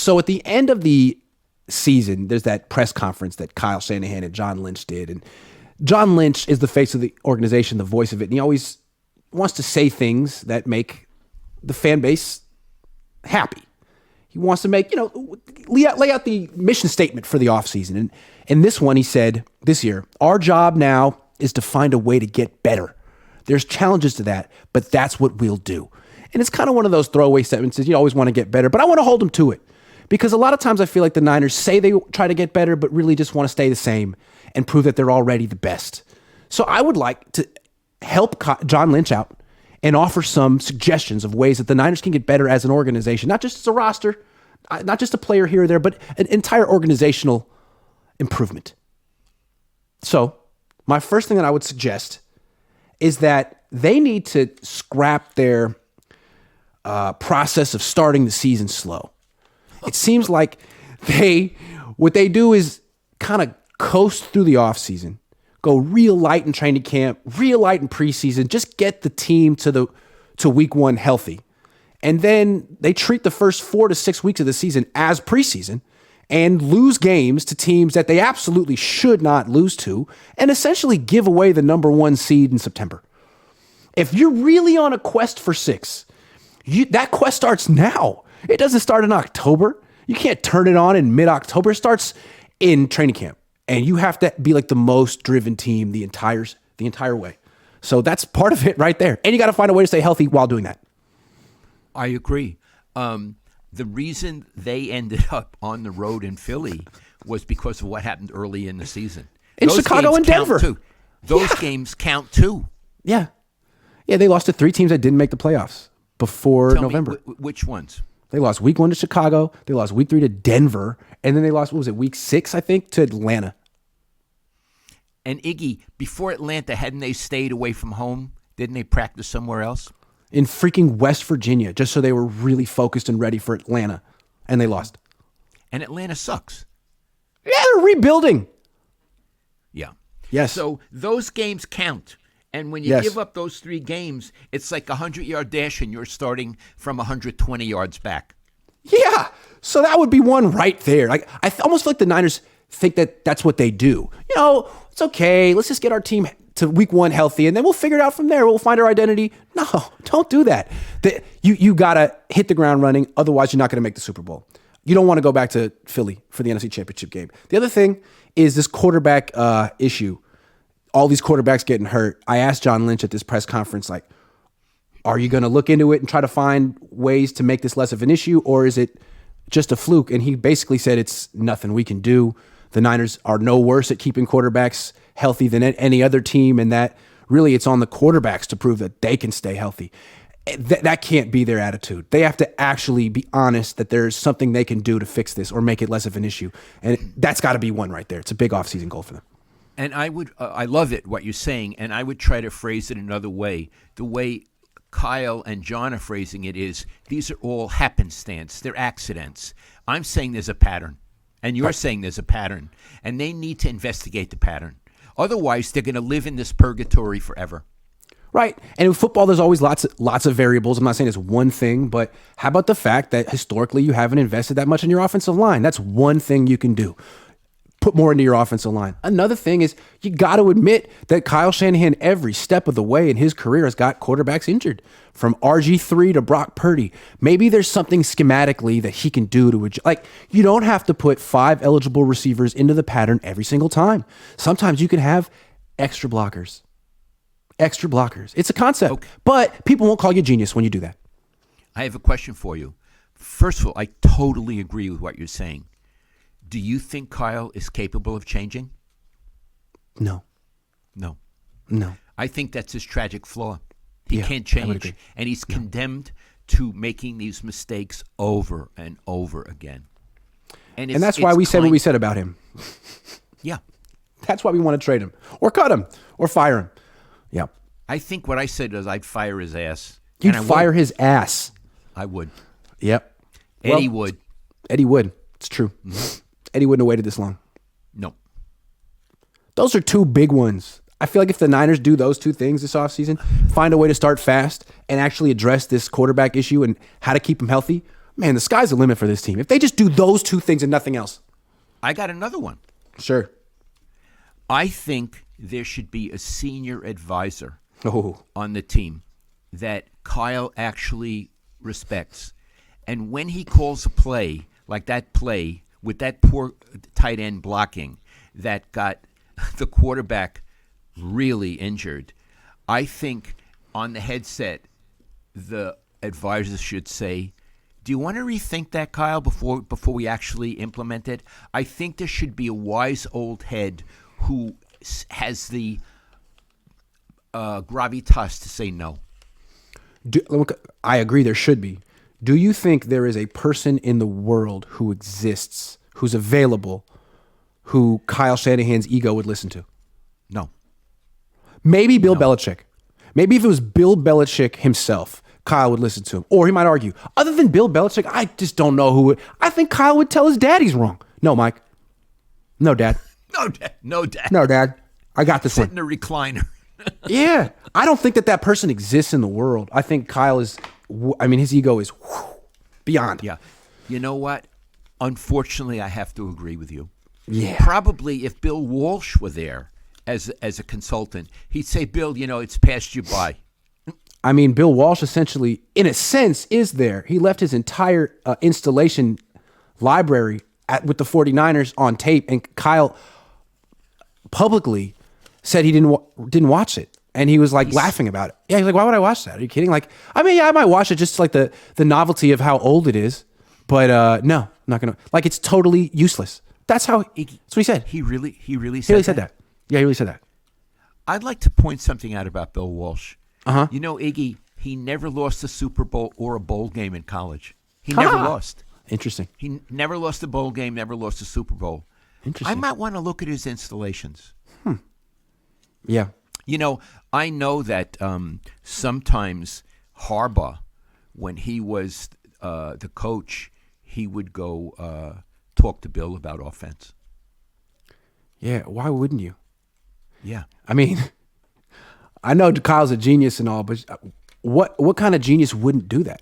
So at the end of the season, there's that press conference that Kyle Shanahan and John Lynch did. And John Lynch is the face of the organization, the voice of it. And he always wants to say things that make the fan base happy. He wants to make, lay out the mission statement for the offseason. And in this one, he said this year, our job now is to find a way to get better. There's challenges to that, but that's what we'll do. And it's kind of one of those throwaway sentences. You always want to get better, but I want to hold them to it. Because a lot of times I feel like the Niners say they try to get better, but really just want to stay the same and prove that they're already the best. So I would like to help John Lynch out and offer some suggestions of ways that the Niners can get better as an organization, not just as a roster, not just a player here or there, but an entire organizational improvement. So my first thing that I would suggest is that they need to scrap their process of starting the season slow. It seems like what they do is kind of coast through the offseason, go real light in training camp, real light in preseason, just get the team to week one healthy. And then they treat the first 4 to 6 weeks of the season as preseason and lose games to teams that they absolutely should not lose to and essentially give away the number 1 seed in September. If you're really on a quest for 6, that quest starts now. It doesn't start in October. You can't turn it on in mid-October. It starts in training camp. And you have to be like the most driven team the entire way. So that's part of it right there. And you got to find a way to stay healthy while doing that. I agree. The reason they ended up on the road in Philly was because of what happened early in the season. In Chicago and Denver. Those games count too. Yeah. Yeah, they lost to 3 teams that didn't make the playoffs before November. Which ones? They lost week 1 to Chicago. They lost week 3 to Denver. And then they lost, week 6, I think, to Atlanta. And Iggy, before Atlanta, hadn't they stayed away from home? Didn't they practice somewhere else? In freaking West Virginia, just so they were really focused and ready for Atlanta. And they lost. And Atlanta sucks. Yeah, they're rebuilding. Yeah. Yes. So those games count. And when you give up those 3 games, it's like a 100-yard dash and you're starting from 120 yards back. Yeah. So that would be one right there. Like I almost feel like the Niners think that that's what they do. It's okay. Let's just get our team to week 1 healthy, and then we'll figure it out from there. We'll find our identity. No, don't do that. You got to hit the ground running. Otherwise, you're not going to make the Super Bowl. You don't want to go back to Philly for the NFC Championship game. The other thing is this quarterback issue. All these quarterbacks getting hurt. I asked John Lynch at this press conference, like, are you going to look into it and try to find ways to make this less of an issue, or is it just a fluke? And he basically said it's nothing we can do. The Niners are no worse at keeping quarterbacks healthy than any other team, and that really it's on the quarterbacks to prove that they can stay healthy. That can't be their attitude. They have to actually be honest that there's something they can do to fix this or make it less of an issue. And that's got to be one right there. It's a big offseason goal for them. And I love it, what you're saying, and I would try to phrase it another way. The way Kyle and John are phrasing it is, these are all happenstance. They're accidents. I'm saying there's a pattern, and you're saying there's a pattern, and they need to investigate the pattern. Otherwise, they're going to live in this purgatory forever. Right. And in football, there's always lots of variables. I'm not saying it's one thing, but how about the fact that historically you haven't invested that much in your offensive line? That's one thing you can do. Put more into your offensive line. Another thing is you got to admit that Kyle Shanahan every step of the way in his career has got quarterbacks injured, from RG3 to Brock Purdy. Maybe there's something schematically that he can do to adjust. Like, you don't have to put 5 eligible receivers into the pattern every single time. Sometimes you can have extra blockers. It's a concept, okay. But people won't call you a genius when you do that. I have a question for you. First of all, I totally agree with what you're saying. Do you think Kyle is capable of changing? No. I think that's his tragic flaw. He can't change, and he's condemned to making these mistakes over and over again. And that's why we said what we said about him. Yeah. That's why we want to trade him or cut him or fire him. Yeah. I think what I said is I'd fire his ass. You'd fire his ass. I would. Yep. Eddie would. Eddie would. It's true. Mm-hmm. Eddie wouldn't have waited this long. No. Those are 2 big ones. I feel like if the Niners do those 2 things this offseason, find a way to start fast and actually address this quarterback issue and how to keep him healthy, man, the sky's the limit for this team. If they just do those two things and nothing else. I got another one. Sure. I think there should be a senior advisor Oh, on the team that Kyle actually respects. And when he calls a play, like that play with that poor tight end blocking that got the quarterback really injured, I think on the headset, the advisors should say, do you want to rethink that, Kyle, before we actually implement it? I think there should be a wise old head who has the gravitas to say no. I agree there should be. Do you think there is a person in the world who exists, who's available, who Kyle Shanahan's ego would listen to? No. Maybe Bill Belichick. Maybe if it was Bill Belichick himself, Kyle would listen to him. Or he might argue, other than Bill Belichick, I just don't know who would. I think Kyle would tell his dad he's wrong. No, Mike. No, Dad. No, Dad. No, Dad. No, Dad. I got this Sit in one. a recliner. Yeah. I don't think that person exists in the world. I think Kyle is, his ego is beyond. Yeah. You know what? Unfortunately, I have to agree with you. Yeah. Probably if Bill Walsh were there as a consultant, he'd say, Bill, it's passed you by. Bill Walsh essentially, in a sense, is there. He left his entire installation library with the 49ers on tape, and Kyle publicly said he didn't watch it. And he was laughing about it. Yeah, he's like, why would I watch that? Are you kidding? I might watch it just the novelty of how old it is. But no, I'm not going to. It's totally useless. That's what he said. He really said He really said that. Yeah, he really said that. I'd like to point something out about Bill Walsh. Uh-huh. Iggy, he never lost a Super Bowl or a bowl game in college. He never lost. Interesting. He never lost a bowl game, never lost a Super Bowl. Interesting. I might want to look at his installations. Yeah. I know that sometimes Harbaugh, when he was the coach, he would go talk to Bill about offense. Yeah, why wouldn't you? Yeah. I know Kyle's a genius and all, but what kind of genius wouldn't do that?